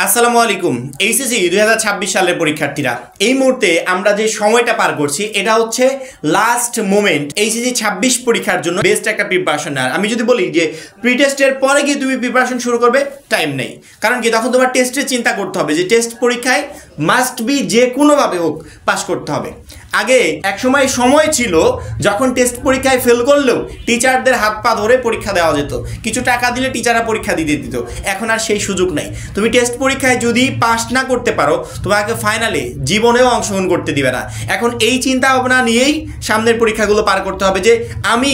আসসালামু আলাইকুম। এইচএসসি 2026 সালের পরীক্ষার্থীরা, এই মুহূর্তে আমরা যে সময়টা পার করছি এটা হচ্ছে লাস্ট মোমেন্ট এইচএসসি 26 পরীক্ষার জন্য বেস্ট একটা প্রিপারেশন নেওয়ার। আমি যদি বলি যে প্রি টেস্টের পরে গিয়ে তুমি প্রিপারেশন শুরু করবে, টাইম নেই। কারণ কি, তখন তোমার টেস্টের চিন্তা করতে হবে যে টেস্ট পরীক্ষায় মাস্ট বি যে কোনোভাবে হোক পাস করতে হবে। আগে এক সময় ছিল যখন টেস্ট পরীক্ষায় ফেল করলেও টিচারদের হাত পা ধরে পরীক্ষা দেওয়া যেত, কিছু টাকা দিলে টিচাররা পরীক্ষা দিতে দিত। এখন আর সেই সুযোগ নাই। তুমি টেস্ট পরীক্ষায় যদি পাস না করতে পারো, তোমাকে ফাইনালে জীবনেও অংশগ্রহণ করতে দিবে না। এখন এই চিন্তা ভাবনা নিয়েই সামনের পরীক্ষাগুলো পার করতে হবে যে আমি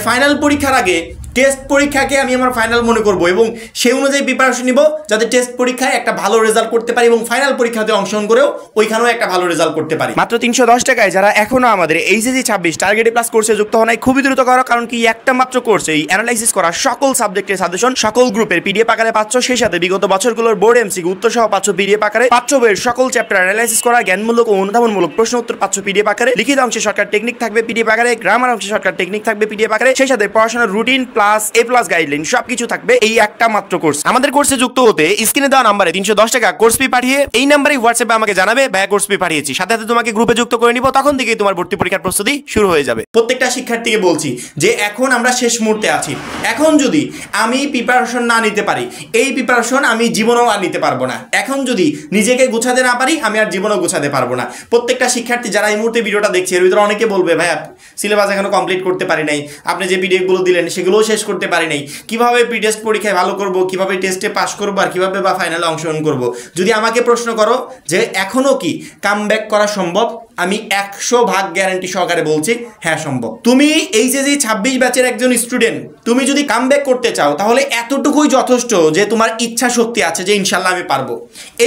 ফাইনাল পরীক্ষার আগে টেস্ট পরীক্ষাকে আমি আমার ফাইনাল মনে করব এবং সেই অনুযায়ী প্রিপারেশন নিব, যাতে টেস্ট পরীক্ষায় একটা ভালো রেজাল্ট করতে পারি এবং ফাইনাল পরীক্ষাতে অংশগ্রহণ করেও ওইখানেও একটা ভালো রেজাল্ট করতে পারি। মাত্র 310 টাকায় যারা এখনো আমাদের এইচএসসি 26 টার্গেট প্লাস কোর্সে যুক্ত হন নাই, খুবই দ্রুত করো। কারণ কি, একটা মাত্র কোর্সে এই অ্যানালাইসিস করা সকল সাবজেক্টের সাজেশন সকল গ্রুপের পিডিএফ আকারে পাচ্ছ। সেই সাথে বিগত বছরগুলোর বোর্ড এমসিকিউ উত্তর সহ পাচ্ছ পিডিএফ আকারে। পাচ্ছ বইয়ের সকল চ্যাপ্টার অ্যানালাইসিস করা জ্ঞানমূলক ও অনুধাবনমূলক প্রশ্ন উত্তর পাচ্ছ পিডিএফ আকারে। লিখিত অংশে শর্টকাট টেকনিক থাকবে পিডিএফ আকারে, গ্রামার অংশে শর্টকাট টেকনিক থাকবে পিডিএফ আকারে। সেই সাথে পড়াশোনার রুটিন প্লাস এ প্লাস গাইডলাইন সবকিছু থাকবে এই একটা মাত্র কোর্স। আমাদের কোর্সে যুক্ত হতে স্ক্রিনে দেওয়া নম্বরে 310 টাকা কোর্স ফি পাঠিয়ে এই নম্বরে হোয়াটসঅ্যাপে আমাকে জানাবে ভাইয়া কোর্স ফি পাঠিয়েছি, সাথে সাথে তোমাকে গ্রুপে যুক্ত করে নিব। তখন থেকেই তোমার ভর্তি পরীক্ষার প্রস্তুতি শুরু হয়ে যাবে। প্রত্যেকটা শিক্ষার্থীকে বলছি যে এখন আমরা শেষ মুহূর্তে আছি। এখন যদি আমি প্রিপারেশন না নিতে পারি, এই প্রিপারেশন আমি জীবনেও আর নিতে পারবো না। এখন যদি নিজেকে গুছাতে না পারি, আমি আর জীবনেও গুছাতে পারবো না। প্রত্যেকটা শিক্ষার্থী যারা এই মুহূর্তে ভিডিওটা দেখছে, এর ভিতরে অনেকে বলবে ভাইয়া সিলেবাস এখনো কমপ্লিট করতে পারি নাই, আপনি যে পিডিএফ গুলো দিলেন সেগুলোও শেষ করতে পারি নাই, কিভাবে প্রি টেস্ট পরীক্ষায় ভালো করব, কিভাবে টেস্টে পাস করবো, আর কিভাবে বা ফাইনালে অংশগ্রহণ করব। যদি আমাকে প্রশ্ন করো যে এখনো কি কামব্যাক করা সম্ভব, আমি 100% গ্যারান্টি সহকারে বলছি হ্যাঁ সম্ভব। তুমি এইচএসসি 26 ব্যাচের একজন স্টুডেন্ট, তুমি যদি কামব্যাক করতে চাও তাহলে এতটুকুই যথেষ্ট যে তোমার ইচ্ছা শক্তি আছে যে ইনশাল্লাহ আমি পারবো,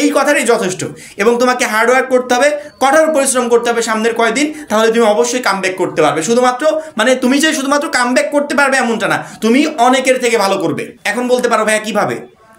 এই কথাটাই যথেষ্ট। এবং তোমাকে হার্ডওয়ার্ক করতে হবে, কঠোর পরিশ্রম করতে হবে সামনের কয়েকদিন, তাহলে তুমি অবশ্যই কামব্যাক করতে পারবে। শুধুমাত্র তুমি যে শুধুমাত্র কামব্যাক করতে পারবে এমনটা না, তুমি অনেকের থেকে ভালো করবে। এখন বলতে পারো ভাইয়া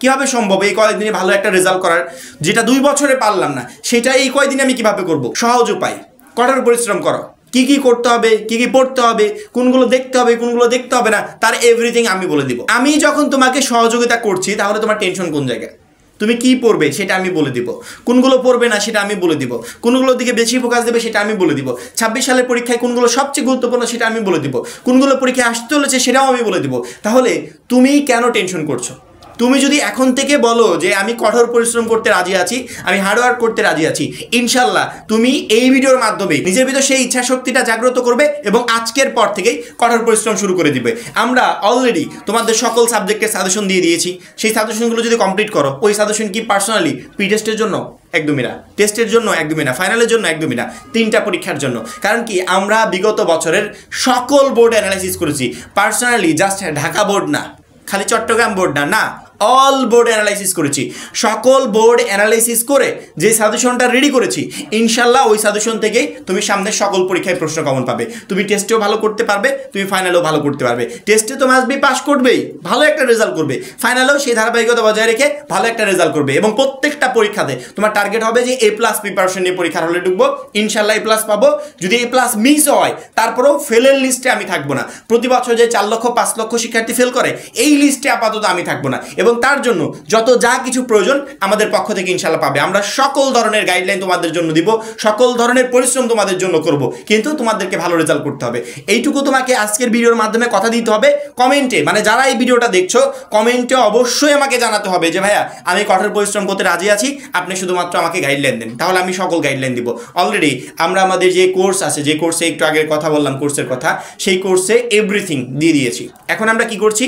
কিভাবে সম্ভব এই কয়েকদিনে ভালো একটা রেজাল্ট করার, যেটা 2 বছরে পারলাম না সেটা এই কয়েকদিনে আমি কিভাবে করব? সহজ উপায়, কঠোর পরিশ্রম করো। কি কি করতে হবে, কি কি পড়তে হবে, কোনগুলো দেখতে হবে, কোনগুলো দেখতে হবে না, তার এভরিথিং আমি বলে দিব। আমি যখন তোমাকে সহযোগিতা করছি তাহলে তোমার টেনশন কোন জায়গায়? তুমি কি পড়বে সেটা আমি বলে দিব, কোনগুলো পড়বে না সেটা আমি বলে দিব, কোনগুলোর দিকে বেশি ফোকাস দেবে সেটা আমি বলে দিব, 26 সালের পরীক্ষায় কোনগুলো সবচেয়ে গুরুত্বপূর্ণ সেটা আমি বলে দিব, কোনগুলো পরীক্ষায় আসতে চলেছে সেটাও আমি বলে দিব। তাহলে তুমি কেন টেনশন করছো? তুমি যদি এখন থেকে বলো যে আমি কঠোর পরিশ্রম করতে রাজি আছি, আমি হার্ডওয়ার্ক করতে রাজি আছি, ইনশাল্লাহ তুমি এই ভিডিওর মাধ্যমে নিজের ভিতর সেই ইচ্ছা শক্তিটা জাগ্রত করবে এবং আজকের পর থেকেই কঠোর পরিশ্রম শুরু করে দিবে। আমরা অলরেডি তোমাদের সকল সাবজেক্টের সাজেশন দিয়ে দিয়েছি। সেই সাজেশনগুলো যদি কমপ্লিট করো, ওই সাজেশন কি পার্সোনালি প্রি টেস্টের জন্য একদমই না, টেস্টের জন্য একদমই না, ফাইনালের জন্য একদমই না, 3টা পরীক্ষার জন্য। কারণ কি, আমরা বিগত বছরের সকল বোর্ড অ্যানালাইসিস করেছি পার্সোনালি, জাস্ট ঢাকা বোর্ড না, খালি চট্টগ্রাম বোর্ড না, অল বোর্ড অ্যানালাইসিস করেছি। সকল বোর্ড অ্যানালাইসিস করে যে সাজেশনটা রেডি করেছি, ইনশাল্লাহ ওই সাজেশন থেকেই তুমি সামনের সকল পরীক্ষায় প্রশ্ন কমন পাবে। তুমি টেস্টেও ভালো করতে পারবে, তুমি ফাইনালেও ভালো করতে পারবে। টেস্টে তো মাস্ট বি পাস করবেই, ভালো একটা রেজাল্ট করবে, ফাইনালেও সেই ধারাবাহিকতা বজায় রেখে ভালো একটা রেজাল্ট করবে। এবং প্রত্যেকটা পরীক্ষাতে তোমার টার্গেট হবে যে A+ প্রিপারেশন নিয়ে পরীক্ষার হলে ঢুকবো, ইনশাল্লাহ A+ পাবো। যদি A+ মিস হয় তারপরেও ফেলের লিস্টে আমি থাকবো না। প্রতি বছর যে 4 লক্ষ 5 লক্ষ শিক্ষার্থী ফেল করে, এই লিস্টে আপাতত আমি থাকবো না। এবং তার জন্য যা কিছু প্রয়োজন আমাদের পক্ষ থেকে ইনশাআল্লাহ পাবে। আমরা সকল ধরনের গাইডলাইন তোমাদের জন্য দিব, সকল ধরনের পরিশ্রম তোমাদের জন্য করব, কিন্তু তোমাদেরকে ভালো রেজাল্ট করতে হবে। এইটুকু তোমাকে আজকের ভিডিওর মাধ্যমে কথা দিতে হবে। কমেন্টে, যারা এই ভিডিওটা দেখছো, কমেন্টে অবশ্যই আমাকে জানাতে হবে যে ভাইয়া আমি কঠোর পরিশ্রম করতে রাজি আছি, আপনি শুধুমাত্র আমাকে গাইডলাইন দেন, তাহলে আমি সকল গাইডলাইন দিব। অলরেডি আমরা আমাদের যে কোর্স আছে, যে কোর্সে একটু আগে কথা বললাম কোর্সের কথা, সেই কোর্সে এভরিথিং দিয়ে দিয়েছি। এখন আমরা কি করছি,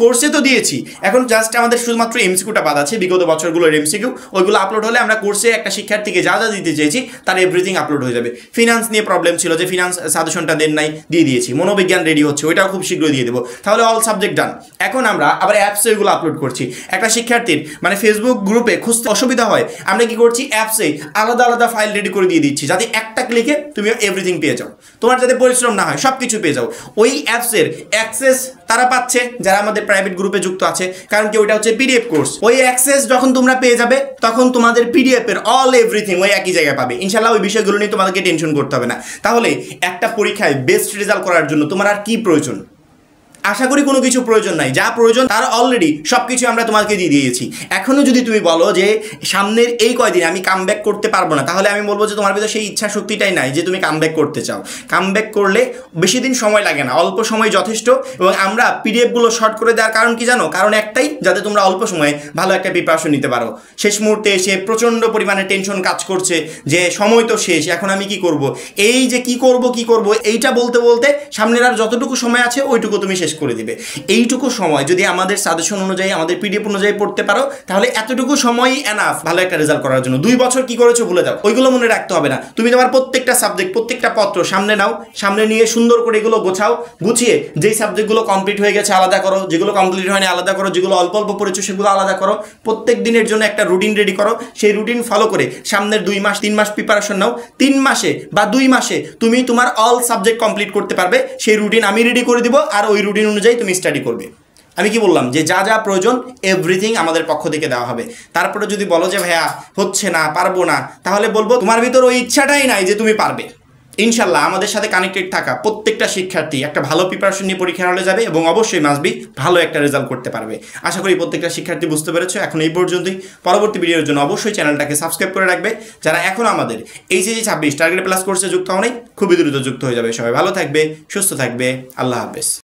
কোর্সে তো দিয়েছি, এখন জাস্ট আমাদের শুধুমাত্র এমসিকিউটা বাদ আছে, বিগত বছরগুলোর এমসিকিউ, ওইগুলো আপলোড হলে আমরা কোর্সে একটা শিক্ষার্থীকে যা দিতে চেয়েছি তার এভরিথিং আপলোড হয়ে যাবে। ফিনান্স নিয়ে প্রবলেম ছিল যে ফিনান্স সাজেশনটা দেন নাই, দিয়ে দিয়েছি। মনোবিজ্ঞান রেডি হচ্ছে, ওইটাও খুব শীঘ্রই দিয়ে দেবো। তাহলে অল সাবজেক্ট ডান। এখন আমরা আবার অ্যাপসে ওইগুলো আপলোড করছি। একটা শিক্ষার্থীর ফেসবুক গ্রুপে খুঁজতে অসুবিধা হয়, আমরা কি করছি, অ্যাপসে আলাদা আলাদা ফাইল রেডি করে দিয়ে দিচ্ছি, যাতে একটা ক্লিকে তুমি এভরিথিং পেয়ে যাও, তোমার যাতে পরিশ্রম না হয়, সব কিছু পেয়ে যাও। ওই অ্যাপসের অ্যাক্সেস তারা পাচ্ছে যারা আমাদের প্রাইভেট গ্রুপে যুক্ত আছে, কারণ কি ওইটা হচ্ছে পিডিএফ কোর্স। ওই অ্যাক্সেস যখন তোমরা পেয়ে যাবে, তখন তোমাদের পিডিএফ এর অল এভরিথিং ওই একই জায়গায় পাবে। ইনশাআল্লাহ ওই বিষয়গুলো নিয়ে তোমাদেরকে টেনশন করতে হবে না। তাহলে একটা পরীক্ষায় বেস্ট রেজাল্ট করার জন্য তোমার আর কি প্রয়োজন? আশা করি কোনো কিছু প্রয়োজন নাই, যা প্রয়োজন তার অলরেডি সব কিছু আমরা তোমাকে দিয়ে দিয়েছি। এখনও যদি তুমি বলো যে সামনের এই কয়দিন আমি কামব্যাক করতে পারবো না, তাহলে আমি বলবো যে তোমার ভিতরে সেই ইচ্ছা শক্তিটাই নাই যে তুমি কামব্যাক করতে চাও। কামব্যাক করলে বেশি দিন সময় লাগে না, অল্প সময় যথেষ্ট। এবং আমরা পিডিএফগুলো শর্ট করে দেওয়ার কারণ কি জানো? কারণ একটাই, যাতে তোমরা অল্প সময়ে ভালো একটা প্রিপারেশন নিতে পারো। শেষ মুহূর্তে এসে প্রচণ্ড পরিমাণে টেনশন কাজ করছে যে সময় তো শেষ, এখন আমি কি করব, এই যে কি করব এইটা বলতে বলতে সামনের আর যতটুকু সময় আছে ওইটুকু তুমি শেষ করে দিবে। এইটুকু সময় যদি আমাদের সাজেশন অনুযায়ী, আমাদের পিডিএফ অনুযায়ী পড়তে পারো, তাহলে এতটুকু সময়ই এনাফ ভালো একটা রেজাল্ট করার জন্য। 2 বছর কি করেছো ভুলে যাও, ওইগুলো মনে রাখতে হবে না। তুমি তোমার প্রত্যেকটা সাবজেক্ট, প্রত্যেকটা পত্র সামনে নাও, সামনে নিয়ে সুন্দর করে এগুলো গোছাও, গুছিয়ে যেই সাবজেক্টগুলো কমপ্লিট হয়ে গেছে আলাদা করো, যেগুলো কমপ্লিট হয়নি আলাদা করো, যেগুলো অল্প অল্প পড়েছো সেগুলো আলাদা করো। প্রত্যেক দিনের জন্য একটা রুটিন রেডি করো, সেই রুটিন ফলো করে সামনের 2 মাস 3 মাস প্রিপারেশন নাও। 3 মাসে বা 2 মাসে তুমি তোমার অল সাবজেক্ট কমপ্লিট করতে পারবে। সেই রুটিন আমি রেডি করে দিব, আর ওই রুটিন অনুযায়ী তুমি স্টাডি করবে। আমি কি বললাম যে যা যা প্রয়োজন এভরিথিং আমাদের পক্ষ থেকে দেওয়া হবে। তারপরে যদি বলো যে ভাইয়া হচ্ছে না, পারবো না, তাহলে বলবো তোমার ভিতর ওই ইচ্ছাটাই নাই যে তুমি পারবে। ইনশাল্লাহ আমাদের সাথে কানেক্টেড থাকা প্রত্যেকটা শিক্ষার্থী একটা ভালো প্রিপারেশন নিয়ে পরীক্ষার হলে যাবে এবং অবশ্যই মাসবি ভালো একটা রেজাল্ট করতে পারবে। আশা করি প্রত্যেকটা শিক্ষার্থী বুঝতে পেরেছো। এখন এই পর্যন্তই। পরবর্তী ভিডিওর জন্য অবশ্যই চ্যানেলটাকে সাবস্ক্রাইব করে রাখবে। যারা এখন আমাদের এইচএসসি 26 টার্গেট প্লাস কোর্সে যুক্ত হওনি, খুবই দ্রুত যুক্ত হয়ে যাবে। সবাই ভালো থাকবে, সুস্থ থাকবে। আল্লাহ হাফেজ।